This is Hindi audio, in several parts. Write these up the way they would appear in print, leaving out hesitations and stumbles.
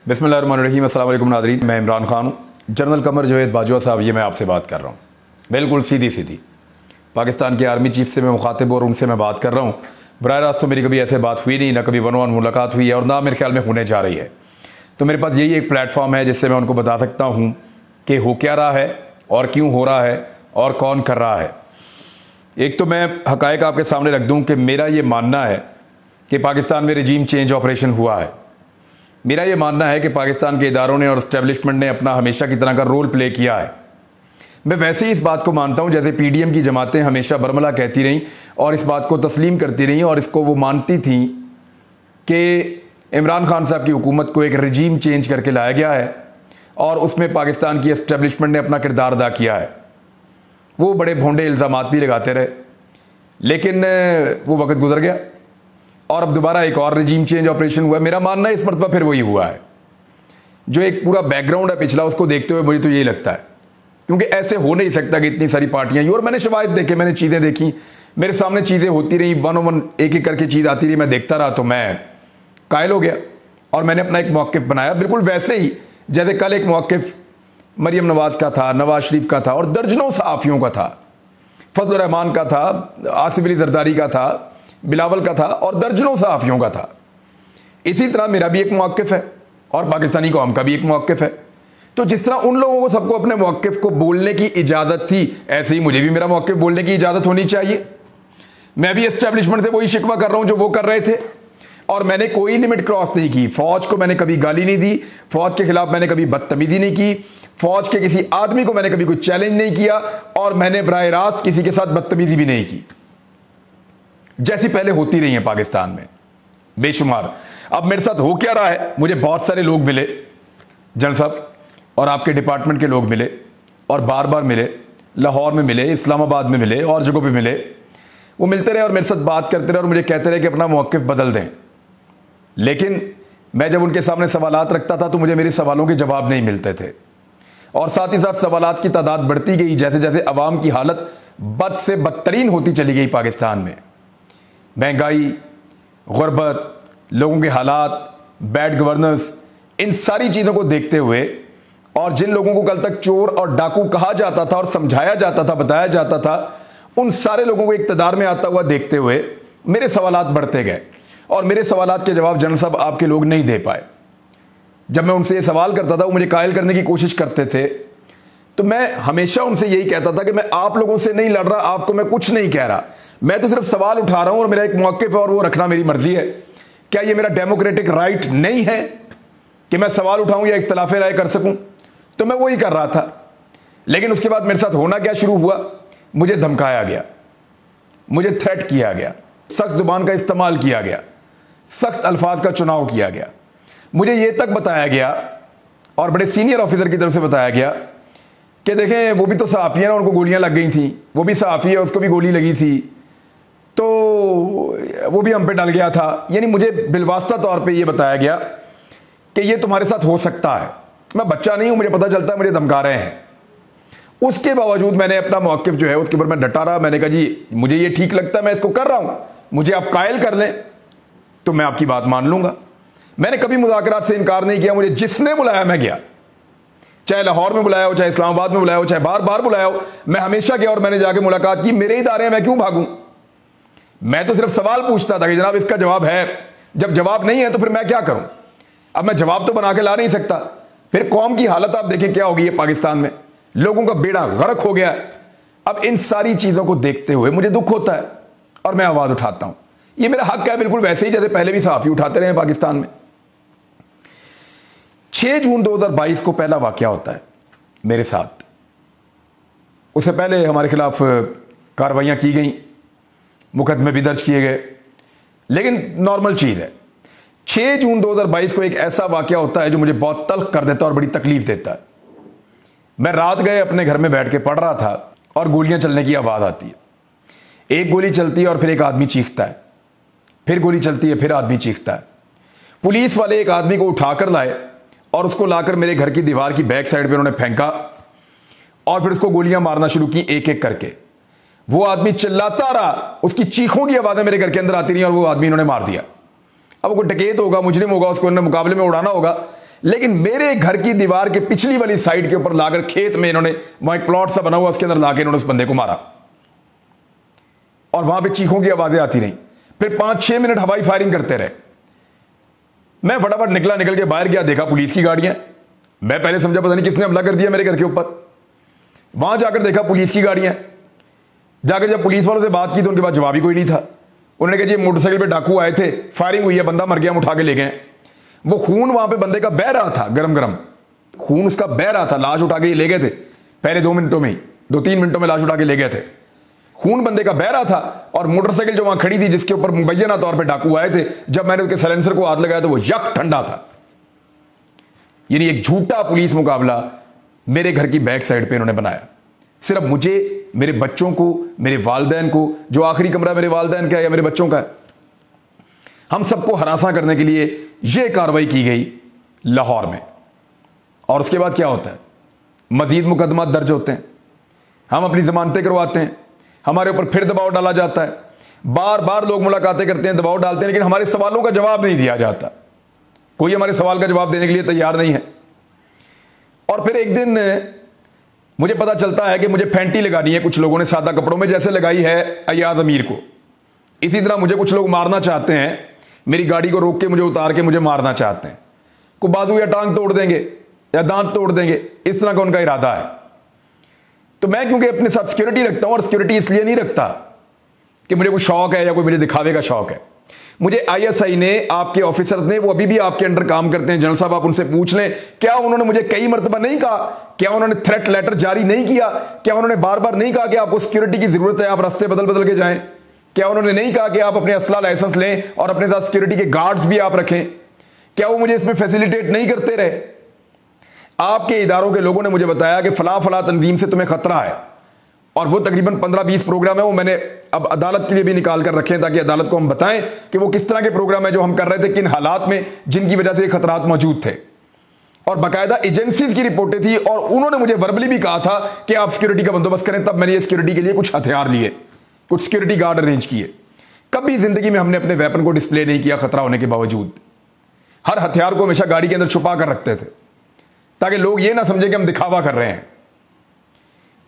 बिस्मिल्लाहिर्रहमानिर्रहीम। अस्सलाम वालेकुम नाज़रीन, मैं इमरान खान हूँ। जनरल कमर जावेद बाजवा साहब, ये मैं आपसे बात कर रहा हूँ बिल्कुल सीधी सीधी। पाकिस्तान के आर्मी चीफ से मैं मुखातिब और उनसे मैं बात कर रहा हूँ। बराह रास्त तो मेरी कभी ऐसे बात हुई नहीं, ना कभी वन ऑन मुलाकात हुई है और ना मेरे ख्याल में होने जा रही है। तो मेरे पास यही एक प्लेटफॉर्म है जिससे मैं उनको बता सकता हूँ कि हो क्या रहा है और क्यों हो रहा है और कौन कर रहा है। एक तो मैं हकायक आपके सामने रख दूँ कि मेरा ये मानना है कि पाकिस्तान में रजीम चेंज ऑपरेशन हुआ है। मेरा ये मानना है कि पाकिस्तान के इदारों ने और इस्टेब्लिशमेंट ने अपना हमेशा की तरह का रोल प्ले किया है। मैं वैसे ही इस बात को मानता हूं जैसे पीडीएम की जमातें हमेशा बरमला कहती रहीं और इस बात को तस्लीम करती रहीं और इसको वो मानती थीं कि इमरान खान साहब की हुकूमत को एक रजीम चेंज करके लाया गया है और उसमें पाकिस्तान की इस्टेब्लिशमेंट ने अपना किरदार अदा किया है। वो बड़े भोंडे इल्ज़ामात भी लगाते रहे, लेकिन वो वक्त गुजर गया और अब दोबारा एक और रजीम चेंज ऑपरेशन हुआ। मेरा मानना है इस मरतबा फिर वही हुआ है। जो एक पूरा बैकग्राउंड है पिछला, उसको देखते हुए मुझे तो यही लगता है, क्योंकि ऐसे हो नहीं सकता कि इतनी सारी पार्टियां। और मैंने शवाहिद देखे, मैंने चीज़ें देखी, मेरे सामने चीज़ें होती रही, वन वन एक एक करके चीज़ आती रही, मैं देखता रहा तो मैं कायल हो गया और मैंने अपना एक मौक़िफ़ बनाया, बिल्कुल वैसे ही जैसे कल एक मौक़िफ़ मरियम नवाज़ का था, नवाज शरीफ का था और दर्जनों सहाफ़ियों का था, फजल रहमान का था, आसिफ अली जरदारी का था, बिलावल का था और दर्जनों सहाफ़ियों का था। इसी तरह मेरा भी एक मौक़िफ़ है और पाकिस्तानी कौम का भी एक मौक़िफ़ है। तो जिस तरह उन लोगों को सबको अपने मौक़िफ़ को बोलने की इजाज़त थी, ऐसे ही मुझे भी मेरा मौक़िफ़ बोलने की इजाज़त होनी चाहिए। मैं भी एस्टेब्लिशमेंट से वही शिकवा कर रहा हूं जो वो कर रहे थे और मैंने कोई लिमिट क्रॉस नहीं की। फौज को मैंने कभी गाली नहीं दी, फौज के खिलाफ मैंने कभी बदतमीजी नहीं की, फौज के किसी आदमी को मैंने कभी कोई चैलेंज नहीं किया और मैंने बराह रास्त किसी के साथ बदतमीजी भी नहीं की, जैसी पहले होती रही है पाकिस्तान में बेशुमार। अब मेरे साथ हो क्या रहा है, मुझे बहुत सारे लोग मिले, जनरल साहब और आपके डिपार्टमेंट के लोग मिले और बार बार मिले, लाहौर में मिले, इस्लामाबाद में मिले और जगहों पे मिले। वो मिलते रहे और मेरे साथ बात करते रहे और मुझे कहते रहे कि अपना मौक़िफ़ बदल दें। लेकिन मैं जब उनके सामने सवालात रखता था तो मुझे मेरे सवालों के जवाब नहीं मिलते थे और साथ ही साथ सवालात की तादाद बढ़ती गई जैसे जैसे अवाम की हालत बद से बदतरीन होती चली गई पाकिस्तान में। महंगाई, गुर्बत, लोगों के हालात, बैड गवर्नेंस, इन सारी चीज़ों को देखते हुए और जिन लोगों को कल तक चोर और डाकू कहा जाता था और समझाया जाता था, बताया जाता था, उन सारे लोगों को इक़्तिदार में आता हुआ देखते हुए मेरे सवालात बढ़ते गए और मेरे सवालात के जवाब जनरल साहब आपके लोग नहीं दे पाए। जब मैं उनसे ये सवाल करता था वो मुझे कायल करने की कोशिश करते थे, तो मैं हमेशा उनसे यही कहता था कि मैं आप लोगों से नहीं लड़ रहा, आपको मैं कुछ नहीं कह रहा, मैं तो सिर्फ सवाल उठा रहा हूं और मेरा एक मौक़िफ़ है और वो रखना मेरी मर्जी है। क्या ये मेरा डेमोक्रेटिक राइट नहीं है कि मैं सवाल उठाऊं या इख्तिलाफ़े राय कर सकूं? तो मैं वही कर रहा था। लेकिन उसके बाद मेरे साथ होना क्या शुरू हुआ, मुझे धमकाया गया, मुझे थ्रेट किया गया, सख्त जुबान का इस्तेमाल किया गया, सख्त अल्फाज का चुनाव किया गया। मुझे ये तक बताया गया और बड़े सीनियर ऑफिसर की तरफ से बताया गया कि देखें वो भी तो सहाफ़ी है ना, उनको गोलियां लग गई थी, वो भी सहाफ़ी है, उसको भी गोली लगी थी, तो वो भी हम पे डल गया था। यानी मुझे बिलवास्ता तौर पे ये बताया गया कि ये तुम्हारे साथ हो सकता है। मैं बच्चा नहीं हूं, मुझे पता चलता है मुझे धमका रहे हैं। उसके बावजूद मैंने अपना मौक़िफ़ जो है उसके ऊपर मैं डटा रहा। मैंने कहा जी मुझे ये ठीक लगता है, मैं इसको कर रहा हूं, मुझे आप कायल कर लें तो मैं आपकी बात मान लूंगा। मैंने कभी मुज़ाकरात से इनकार नहीं किया। मुझे जिसने बुलाया मैं गया, चाहे लाहौर में बुलाया हो, चाहे इस्लामाबाद में बुलाया हो, चाहे बार बार बुलाया हो, मैं हमेशा गया और मैंने जाके मुलाकात की। मेरे इदारे हैं, मैं क्यों भागूं? मैं तो सिर्फ सवाल पूछता था कि जनाब इसका जवाब है। जब जवाब नहीं है तो फिर मैं क्या करूं? अब मैं जवाब तो बना के ला नहीं सकता। फिर कौम की हालत आप देखें क्या होगी पाकिस्तान में, लोगों का बेड़ा गर्क हो गया। अब इन सारी चीजों को देखते हुए मुझे दुख होता है और मैं आवाज उठाता हूं। ये मेरा हक है, बिल्कुल वैसे ही जैसे पहले भी सहाफ़ी उठाते रहे पाकिस्तान में। 6 जून 2022 को पहला वाकया होता है मेरे साथ। उससे पहले हमारे खिलाफ कार्रवाइयां की गई, मुकदमे भी दर्ज किए गए, लेकिन नॉर्मल चीज है। 6 जून 2022 को एक ऐसा वाकया होता है जो मुझे बहुत तल्ख कर देता है और बड़ी तकलीफ देता है। मैं रात गए अपने घर में बैठ के पढ़ रहा था और गोलियां चलने की आवाज आती है। एक गोली चलती है और फिर एक आदमी चीखता है, फिर गोली चलती है, फिर आदमी चीखता है। पुलिस वाले एक आदमी को उठाकर लाए और उसको लाकर मेरे घर की दीवार की बैक साइड पे उन्होंने फेंका और फिर उसको गोलियां मारना शुरू की एक एक करके। वो आदमी चिल्लाता रहा, उसकी चीखों की आवाजें मेरे घर के अंदर आती रही और वो आदमी इन्होंने मार दिया। अब वो डकैत होगा, मुजरिम होगा, उसको इन्होंने मुकाबले में उड़ाना होगा, लेकिन मेरे घर की दीवार के पिछली वाली साइड के ऊपर लाकर खेत में इन्होंने, वहां एक प्लॉट सा बना हुआ, उसके अंदर लाकर इन्होंने उस बंदे को मारा और वहां पे चीखों की आवाजें आती रही। फिर 5-6 मिनट हवाई फायरिंग करते रहे। मैं फटाफट निकल के बाहर गया, देखा पुलिस की गाड़ियां। मैं पहले समझा पता नहीं किसने हमला कर दिया मेरे घर के ऊपर। वहां जाकर देखा पुलिस की गाड़ियां। जाकर जब पुलिस वालों से बात की तो उनके पास जवाब ही कोई नहीं था। उन्होंने कहा जी मोटरसाइकिल पे डाकू आए थे, फायरिंग हुई है, बंदा मर गया, हम उठा के ले गए। वो खून वहां पे बंदे का बह रहा था, गरम गरम खून उसका बह रहा था। लाश उठा के ले गए थे पहले 2 मिनटों में ही, 2-3 मिनटों में लाश उठा के ले गए थे। खून बंदे का बह रहा था और मोटरसाइकिल जो वहां खड़ी थी जिसके ऊपर मुबैना तौर पे डाकू आए थे, जब मैंने उसके साइलेंसर को हाथ लगाया तो वो यक ठंडा था। यानी एक झूठा पुलिस मुकाबला मेरे घर की बैक साइड पे इन्होंने बनाया। सिर्फ मुझे, मेरे बच्चों को, मेरे वालिदैन को, जो आखिरी कमरा मेरे वालिदैन का है या मेरे बच्चों का है, हम सबको हरासा करने के लिए यह कार्रवाई की गई लाहौर में। और उसके बाद क्या होता है, मजीद मुकदमा दर्ज होते हैं, हम अपनी जमानतें करवाते हैं, हमारे ऊपर फिर दबाव डाला जाता है। बार बार लोग मुलाकातें करते हैं, दबाव डालते हैं, लेकिन हमारे सवालों का जवाब नहीं दिया जाता। कोई हमारे सवाल का जवाब देने के लिए तैयार नहीं है। और फिर एक दिन मुझे पता चलता है कि मुझे फैंटी लगानी है कुछ लोगों ने सादा कपड़ों में, जैसे लगाई है अयाज अमीर को। इसी तरह मुझे कुछ लोग मारना चाहते हैं, मेरी गाड़ी को रोक के मुझे उतार के मुझे मारना चाहते हैं। को बाजू या टांग तोड़ देंगे या दांत तोड़ देंगे, इस तरह का उनका इरादा है। तो मैं क्योंकि अपने साथ सिक्योरिटी रखता हूं, और सिक्योरिटी इसलिए नहीं रखता कि मुझे कोई शौक है या कोई मुझे दिखावे का शौक है। मुझे आईएसआई ने, आपके ऑफिसर्स ने, वो अभी भी आपके अंडर काम करते हैं, जनरल साहब आप उनसे पूछ लें, क्या उन्होंने मुझे कई मरतबा नहीं कहा, क्या उन्होंने थ्रेट लेटर जारी नहीं किया, क्या उन्होंने बार बार नहीं कहा कि आपको सिक्योरिटी की जरूरत है, आप रास्ते बदल बदल के जाएं, क्या उन्होंने नहीं कहा कि आप अपने असला लाइसेंस लें और अपने साथ सिक्योरिटी के गार्ड्स भी आप रखें? क्या वो मुझे इसमें फैसिलिटेट नहीं करते रहे? आपके इदारों के लोगों ने मुझे बताया कि फला फला तंजीम से तुम्हें खतरा है, और वो तकरीबन 15-20 प्रोग्राम है, वो मैंने अब अदालत के लिए भी निकाल कर रखे हैं ताकि अदालत को हम बताएं कि वो किस तरह के प्रोग्राम है जो हम कर रहे थे, किन हालात में, जिनकी वजह से ये खतरात मौजूद थे। और बाकायदा एजेंसीज की रिपोर्टें थी, और उन्होंने मुझे वर्बली भी कहा था कि आप सिक्योरिटी का बंदोबस्त करें। तब मैंने ये सिक्योरिटी के लिए कुछ हथियार लिए, कुछ सिक्योरिटी गार्ड अरेंज किए। कभी जिंदगी में हमने अपने वेपन को डिस्प्ले नहीं किया खतरा होने के बावजूद। हर हथियार को हमेशा गाड़ी के अंदर छुपा कर रखते थे ताकि लोग ये ना समझे कि हम दिखावा कर रहे हैं।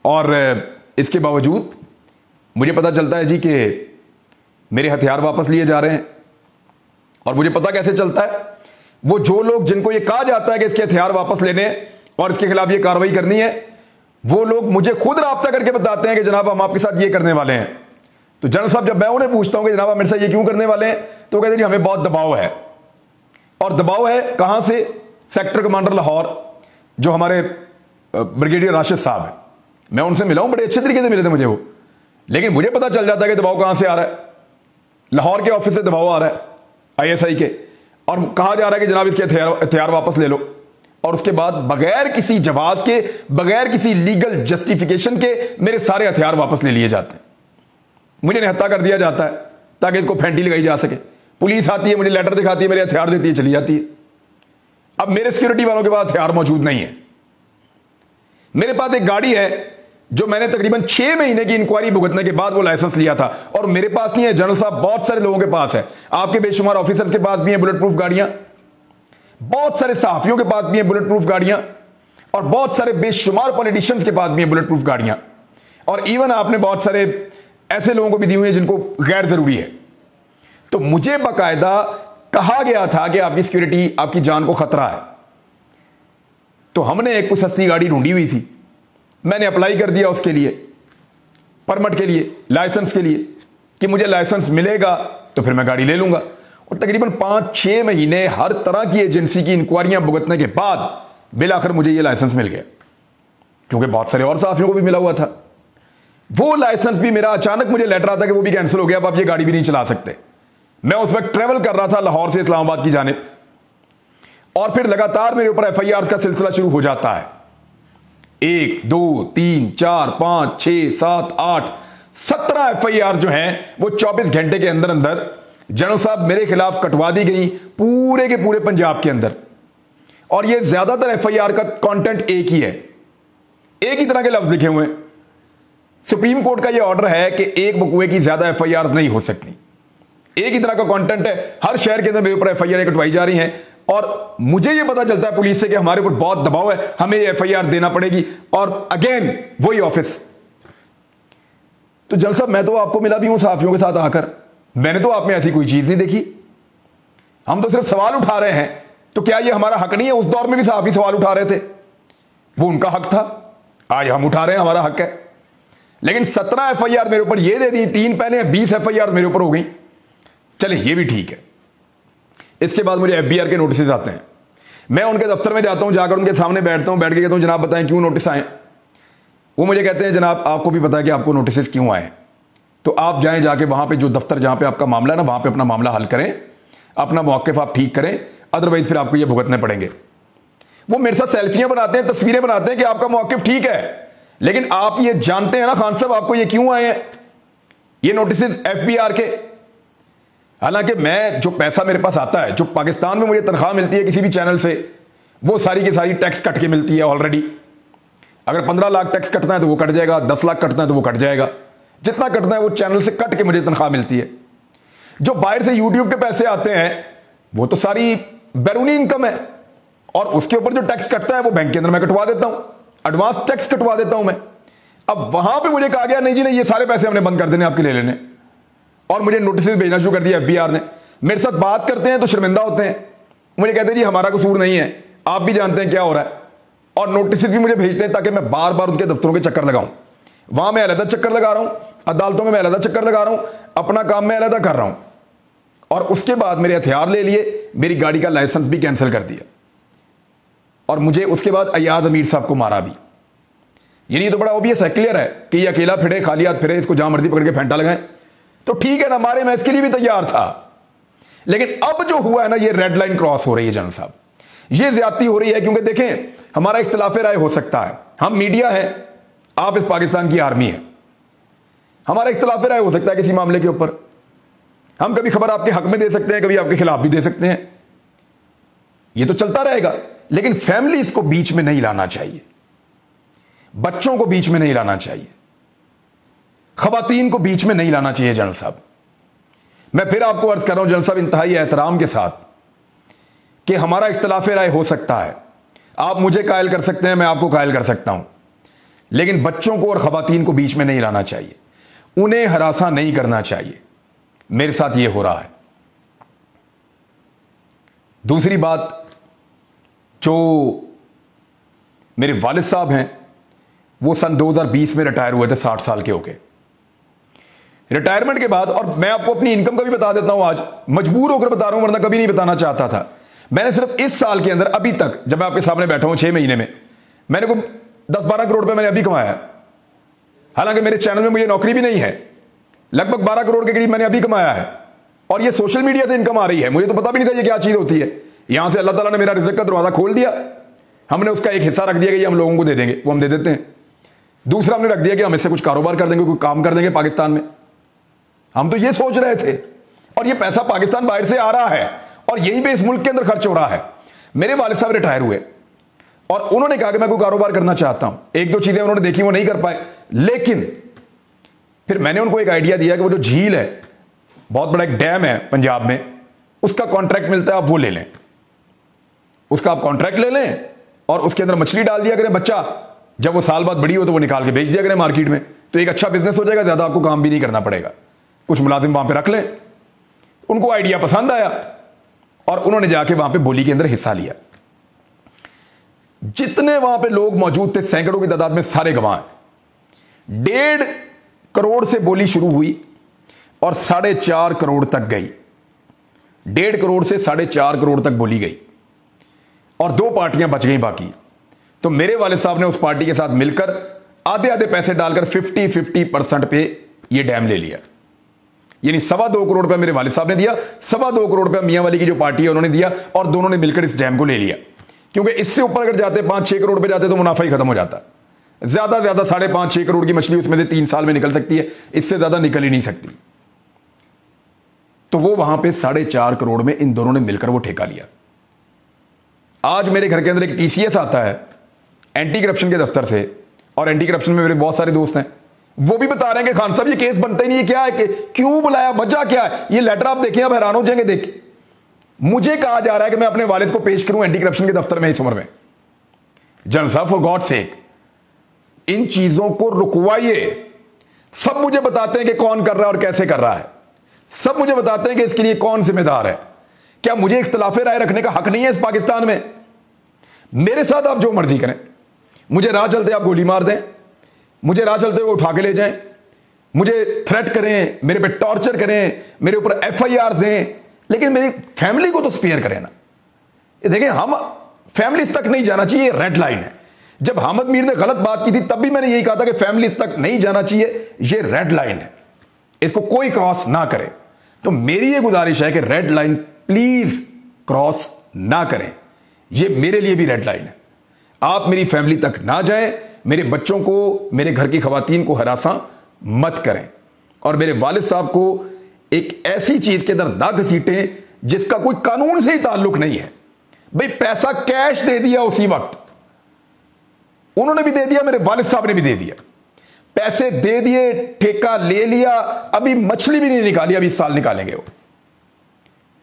और इसके बावजूद मुझे पता चलता है जी कि मेरे हथियार वापस लिए जा रहे हैं। और मुझे पता कैसे चलता है, वो जो लोग जिनको ये कहा जाता है कि इसके हथियार वापस लेने और इसके खिलाफ ये कार्रवाई करनी है, वो लोग मुझे खुद राब्ता करके बताते हैं कि जनाब हम आपके साथ ये करने वाले हैं। तो जनरल साहब, जब मैं उन्हें पूछता हूं कि जनाब मेरे साथ ये क्यों करने वाले हैं, तो कहते हैं जी हमें बहुत दबाव है। और दबाव है कहां से? सेक्टर कमांडर लाहौर जो हमारे ब्रिगेडियर राशिद साहब है, मैं उनसे मिला हूं, बड़े अच्छे तरीके से मिले थे मुझे वो। लेकिन मुझे पता चल जाता है कि दबाव कहां से आ रहा है। लाहौर के ऑफिस से दबाव आ रहा है आईएसआई के, और कहा जा रहा है कि जनाब इसके हथियार वापस ले लो। और उसके बाद बगैर किसी जवाब के, बगैर किसी लीगल जस्टिफिकेशन के मेरे सारे हथियार वापस ले लिए जाते हैं। मुझे निहत्था कर दिया जाता है ताकि इसको फैंटी लगाई जा सके। पुलिस आती है, मुझे लेटर दिखाती है, मेरे हथियार देती है, चली जाती है। अब मेरे सिक्योरिटी वालों के पास हथियार मौजूद नहीं है। मेरे पास एक गाड़ी है जो मैंने तकरीबन 6 महीने की इंक्वायरी भुगतने के बाद वो लाइसेंस लिया था, और मेरे पास नहीं है। जनरल साहब, बहुत सारे लोगों के पास है, आपके बेशुमार ऑफिसर्स के पास भी है बुलेट प्रूफ गाड़ियां, बहुत सारे सहाफियों के पास भी है बुलेट प्रूफ गाड़ियां, और बहुत सारे बेशुमार पॉलिटिशियंस के पास भी है बुलेट प्रूफ गाड़ियां। और इवन आपने बहुत सारे ऐसे लोगों को भी दी हुई है जिनको गैर जरूरी है। तो मुझे बाकायदा कहा गया था कि आपकी सिक्योरिटी, आपकी जान को खतरा है। तो हमने एक कुछ सस्ती गाड़ी ढूंढी हुई थी, मैंने अप्लाई कर दिया उसके लिए, परमिट के लिए, लाइसेंस के लिए, कि मुझे लाइसेंस मिलेगा तो फिर मैं गाड़ी ले लूंगा। और तकरीबन 5-6 महीने हर तरह की एजेंसी की इंक्वायरियां भुगतने के बाद बिलाखिर मुझे यह लाइसेंस मिल गया, क्योंकि बहुत सारे और साथियों को भी मिला हुआ था। वो लाइसेंस भी मेरा, अचानक मुझे लेटर आता कि वो भी कैंसिल हो गया, अब आप ये गाड़ी भी नहीं चला सकते। मैं उस वक्त ट्रेवल कर रहा था लाहौर से इस्लामाबाद की जानिब, और फिर लगातार मेरे ऊपर एफआईआर का सिलसिला शुरू हो जाता है। 1, 2, 3, 4, 5, 6, 7, 8, 17 एफआईआर जो हैं वो 24 घंटे के अंदर अंदर जनरल साहब मेरे खिलाफ कटवा दी गई पूरे के पूरे पंजाब के अंदर। और ये ज्यादातर एफआईआर का कंटेंट एक ही है, एक ही तरह के लफ्ज लिखे हुए हैं। सुप्रीम कोर्ट का यह ऑर्डर है कि एक बकुए की ज्यादा एफआईआर नहीं हो सकती, एक ही तरह का कंटेंट है। हर शहर के अंदर मेरे ऊपर एफआईआर कटवाई जा रही हैं, और मुझे ये पता चलता है पुलिस से कि हमारे ऊपर बहुत दबाव है, हमें एफआईआर देना पड़ेगी, और अगेन वही ऑफिस। तो जल साहब, मैं तो आपको मिला भी हूं सहाफियों के साथ आकर, मैंने तो आप में ऐसी कोई चीज नहीं देखी, हम तो सिर्फ सवाल उठा रहे हैं। तो क्या ये हमारा हक नहीं है? उस दौर में भी सहाफी सवाल उठा रहे थे, वो उनका हक था, आज हम उठा रहे हैं, हमारा हक है। लेकिन 17 एफआईआर मेरे ऊपर ये दे दी, 3 पहले 20 एफआईआर मेरे ऊपर हो गई। चले ये भी ठीक है। इसके बाद मुझे एफबीआर के नोटिस आते हैं, मैं उनके दफ्तर में जाता हूं, जाकर उनके सामने बैठता हूं, बैठ के कहता हूं जनाब बताएं क्यों नोटिस आए। वो मुझे कहते हैं जनाब आपको भी पता है कि आपको नोटिस क्यों आए, तो आप जाएं, जाके वहां पे जो दफ्तर जहां पे आपका मामला है ना, वहां पे अपना मामला हल करें, अपना मौक़िफ़ आप ठीक करें, अदरवाइज फिर आपको ये भुगतने पड़ेंगे। वो मेरे साथ सेल्फियां बनाते हैं, तस्वीरें बनाते हैं कि आपका मौक़िफ़ ठीक है, लेकिन आप ये जानते हैं ना खान साहब आपको ये क्यों आए हैं ये नोटिस एफबीआर के। हालांकि मैं जो पैसा मेरे पास आता है, जो पाकिस्तान में मुझे तनख्वाह मिलती है किसी भी चैनल से, वो सारी की सारी टैक्स कट के मिलती है ऑलरेडी। अगर 15 लाख टैक्स कटना है तो वो कट जाएगा, 10 लाख कटना है तो वो कट जाएगा, जितना कटना है वो चैनल से कट के मुझे तनख्वाह मिलती है। जो बाहर से यूट्यूब के पैसे आते हैं वो तो सारी बैरूनी इनकम है, और उसके ऊपर जो टैक्स कटता है वो बैंक के अंदर मैं कटवा देता हूं, एडवांस टैक्स कटवा देता हूं मैं। अब वहां पे मुझे कहा गया नहीं जी नहीं, ये सारे पैसे हमने बंद कर देने आपके ले लेने, और मुझे नोटिस भेजना शुरू कर दिया एफबीआर ने। मेरे साथ बात करते हैं तो शर्मिंदा होते हैं, मुझे कहते हैं जी हमारा कसूर नहीं है, आप भी जानते हैं क्या हो रहा है, और नोटिस भी मुझे भेजते हैं ताकि मैं बार बार उनके दफ्तरों के चक्कर लगाऊं। वहां मैं अलग चक्कर लगा रहा हूं, अदालतों में मैं अलग चक्कर लगा रहा हूं, अपना काम मैं अलग कर रहा हूं, और उसके बाद मेरे हथियार ले लिए, मेरी गाड़ी का लाइसेंस भी कैंसिल कर दिया, और मुझे उसके बाद अयाज अमीर साहब को मारा भी। ये तो बड़ा ऑब्वियस है, क्लियर है कि ये अकेला फिरे, खाली हाथ फिरे, इसको जहां मर्जी पकड़ के फेंटा लगाएं तो ठीक है ना, मारे, मैं इसके लिए भी तैयार था। लेकिन अब जो हुआ है ना, ये रेड लाइन क्रॉस हो रही है जनरल साहब, ये ज्यादती हो रही है। क्योंकि देखें, हमारा इख्तिलाफ राय हो सकता है, हम मीडिया है, आप इस पाकिस्तान की आर्मी है, हमारा इख्तिलाफ राय हो सकता है किसी मामले के ऊपर, हम कभी खबर आपके हक में दे सकते हैं, कभी आपके खिलाफ भी दे सकते हैं, ये तो चलता रहेगा। लेकिन फैमिली इसको बीच में नहीं लाना चाहिए, बच्चों को बीच में नहीं लाना चाहिए, खवातीन को बीच में नहीं लाना चाहिए। जनरल साहब, मैं फिर आपको अर्ज कर रहा हूं जनरल साहब, इंतहाई एहतराम के साथ, कि हमारा इख्तिलाफ राय हो सकता है, आप मुझे कायल कर सकते हैं, मैं आपको कायल कर सकता हूं, लेकिन बच्चों को और खवातीन को बीच में नहीं लाना चाहिए, उन्हें हरासा नहीं करना चाहिए। मेरे साथ यह हो रहा है। दूसरी बात, जो मेरे वालिद साहब हैं, वो सन 2020 में रिटायर हुए थे, 60 साल के होके। रिटायरमेंट के बाद, और मैं आपको अपनी इनकम का भी बता देता हूं, आज मजबूर होकर बता रहा हूं, वरना कभी नहीं बताना चाहता था। मैंने सिर्फ इस साल के अंदर अभी तक, जब मैं आपके सामने बैठा हूं 6 महीने में, मैंने को 10-12 करोड़ रुपए मैंने अभी कमाया। हालांकि मेरे चैनल में मुझे नौकरी भी नहीं है, लगभग 12 करोड़ के करीब मैंने अभी कमाया है, और ये सोशल मीडिया से इनकम आ रही है। मुझे तो पता भी नहीं था ये क्या चीज होती है। यहां से अल्लाह ताला ने मेरा रिज़्क़ का दरवाजा खोल दिया, हमने उसका एक हिस्सा रख दिया कि ये हम लोगों को दे देंगे, वो हम दे देते हैं। दूसरा हमने रख दिया कि हम इससे कुछ कारोबार कर देंगे, कोई काम कर देंगे पाकिस्तान में। हम तो ये सोच रहे थे, और ये पैसा पाकिस्तान बाहर से आ रहा है और यहीं पे इस मुल्क के अंदर खर्च हो रहा है। मेरे वालिद साहब रिटायर हुए और उन्होंने कहा कि मैं कोई कारोबार करना चाहता हूं। एक दो चीजें उन्होंने देखी, वो नहीं कर पाए, लेकिन फिर मैंने उनको एक आइडिया दिया कि वो जो झील है, बहुत बड़ा एक डैम है पंजाब में, उसका कॉन्ट्रैक्ट मिलता है, आप वो ले लें, उसका आप कॉन्ट्रैक्ट ले लें और उसके अंदर मछली डाल दिया करें। बच्चा जब वो साल बाद बड़ी हो तो वो निकाल के बेच दिया करें मार्केट में, तो एक अच्छा बिजनेस हो जाएगा, ज्यादा आपको काम भी नहीं करना पड़ेगा। कुछ मुलाजिम वहां पे रख लें। उनको आइडिया पसंद आया और उन्होंने जाके वहां पे बोली के अंदर हिस्सा लिया। जितने वहां पे लोग मौजूद थे, सैकड़ों की तादाद में, सारे गवाह हैं। 1.5 करोड़ से बोली शुरू हुई और 4.5 करोड़ तक गई। 1.5 करोड़ से 4.5 करोड़ तक बोली गई और 2 पार्टियां बच गई बाकी। तो मेरे वाले साहब ने उस पार्टी के साथ मिलकर आधे आधे पैसे डालकर 50-50% पे ये डैम ले लिया। यानी 2.25 करोड़ रुपया मेरे वालिद साहब ने दिया, 2.25 करोड़ रुपया मियां वाली की जो पार्टी है उन्होंने दिया, और दोनों ने मिलकर इस डैम को ले लिया। क्योंकि इससे ऊपर अगर जाते 5-6 करोड़ पे जाते तो मुनाफा ही खत्म हो जाता। ज्यादा 5.5-6 करोड़ की मछली उसमें से 3 साल में निकल सकती है, इससे ज्यादा निकल ही नहीं सकती। तो वो वहां पे 4.5 करोड़ में इन दोनों ने मिलकर वो ठेका लिया। आज मेरे घर के अंदर एक टीसीएस आता है एंटी करप्शन के दफ्तर से, और एंटी करप्शन में मेरे बहुत सारे दोस्त हैं, वो भी बता रहे हैं कि खान साहब ये केस बनता ही नहीं है, क्या है, क्यों बुलाया, वजह क्या है। ये लेटर आप देखें, आप हैरान हो जाएंगे देख के। मुझे कहा जा रहा है कि मैं अपने वालिद को पेश करूं एंटी करप्शन के दफ्तर में इस उम्र में। जनरल साहब, फॉर गॉड सेक, इन चीजों को रुकवाइए। सब मुझे बताते हैं कि कौन कर रहा है और कैसे कर रहा है। सब मुझे बताते हैं कि इसके लिए कौन जिम्मेदार है। क्या मुझे इख्तिलाफ राय रखने का हक नहीं है इस पाकिस्तान में? मेरे साथ आप जो मर्जी करें, मुझे राह चलते आप गोली मार दें, मुझे राह चलते हुए उठा के ले जाएं, मुझे थ्रेट करें, मेरे पे टॉर्चर करें, मेरे ऊपर FIR दें, लेकिन मेरी फैमिली को तो स्पेयर करें ना। ये देखें, हम फैमिली तक नहीं जाना चाहिए, रेड लाइन है। जब हामिद मीर ने गलत बात की थी तब भी मैंने यही कहा था कि फैमिली तक नहीं जाना चाहिए, ये रेड लाइन है, इसको कोई क्रॉस ना करे। तो मेरी ये गुजारिश है कि रेड लाइन प्लीज क्रॉस ना करें। ये मेरे लिए भी रेड लाइन है। आप मेरी फैमिली तक ना जाएं, मेरे बच्चों को, मेरे घर की खवातीन को हरासा मत करें, और मेरे वालिद साहब को एक ऐसी चीज के अंदर ना घसीटें जिसका कोई कानून से ही ताल्लुक नहीं है। भाई, पैसा कैश दे दिया उसी वक्त, उन्होंने भी दे दिया, मेरे वालिद साहब ने भी दे दिया, पैसे दे दिए, ठेका ले लिया, अभी मछली भी नहीं निकाली, अभी इस साल निकालेंगे वो।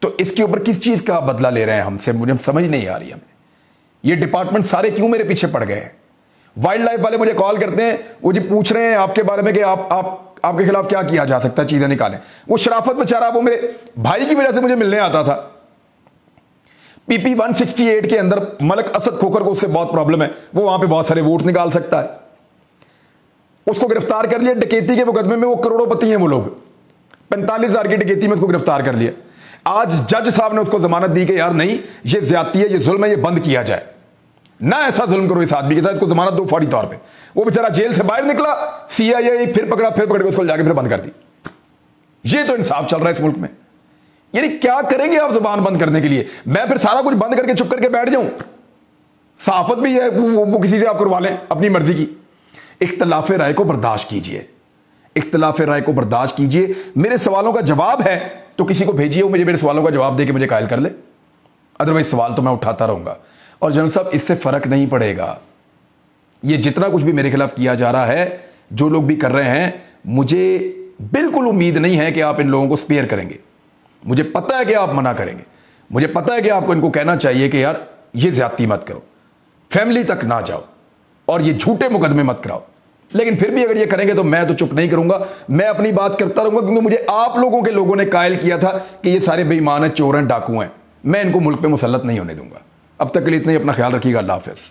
तो इसके ऊपर किस चीज का बदला ले रहे हैं हमसे, मुझे समझ नहीं आ रही हमें। ये डिपार्टमेंट सारे क्यों मेरे पीछे पड़ गए हैं? वाइल्ड लाइफ वाले मुझे कॉल करते हैं, वो जी पूछ रहे हैं आपके बारे में कि आपके खिलाफ क्या किया जा सकता है, चीजें निकालें। वो शराफत बेचारा, वो मेरे भाई की वजह से मुझे मिलने आता था। PP 168 के अंदर मलक असद खोखर को, उससे बहुत प्रॉब्लम है, वो वहां पे बहुत सारे वोट निकाल सकता है। उसको गिरफ्तार कर लिया डकैती के मुकदमे में, वो करोड़ोंपति हैं वो लोग। 45,000 की डकैती में उसको गिरफ्तार कर लिया। आज जज साहब ने उसको जमानत दी कि यार नहीं, ये ज्यादती है, ये जुल्म है, ये बंद किया जाए, ना ऐसा जुल्म करो इस आदमी के साथ, इसको जमानत दो फौरी तौर पे। वो बेचारा जेल से बाहर निकला, CIA फिर पकड़ के उसको जाके फिर बंद कर दी। ये तो इंसाफ चल रहा है इस मुल्क में। यानी क्या करेंगे आप जुबान बंद करने के लिए? मैं फिर सारा कुछ बंद करके चुप करके बैठ जाऊं? सहाफत भी है, वो किसी से आप करवा लें अपनी मर्जी की। इख्तिलाफ राय को बर्दाश्त कीजिए, इख्तिलाफ राय को बर्दाश्त कीजिए। मेरे सवालों का जवाब है तो किसी को भेजिए, वो मुझे मेरे सवालों का जवाब दे के मुझे कायल कर ले, अदरवाइज सवाल तो मैं उठाता रहूंगा। और जनरल साहब, इससे फर्क नहीं पड़ेगा। ये जितना कुछ भी मेरे खिलाफ किया जा रहा है, जो लोग भी कर रहे हैं, मुझे बिल्कुल उम्मीद नहीं है कि आप इन लोगों को स्पेयर करेंगे। मुझे पता है कि आप मना करेंगे, मुझे पता है कि आपको इनको कहना चाहिए कि यार ये ज्यादती मत करो, फैमिली तक ना जाओ, और ये झूठे मुकदमे मत कराओ। लेकिन फिर भी अगर ये करेंगे तो मैं तो चुप नहीं करूंगा, मैं अपनी बात करता रहूंगा, क्योंकि मुझे आप लोगों के लोगों ने कायल किया था कि ये सारे बेईमान हैं, चोर हैं, डाकू हैं। मैं इनको मुल्क पे मुसल्लत नहीं होने दूंगा। अब तक के लिए इतना ही, अपना ख्याल रखिएगा। अल्लाह हाफिज़।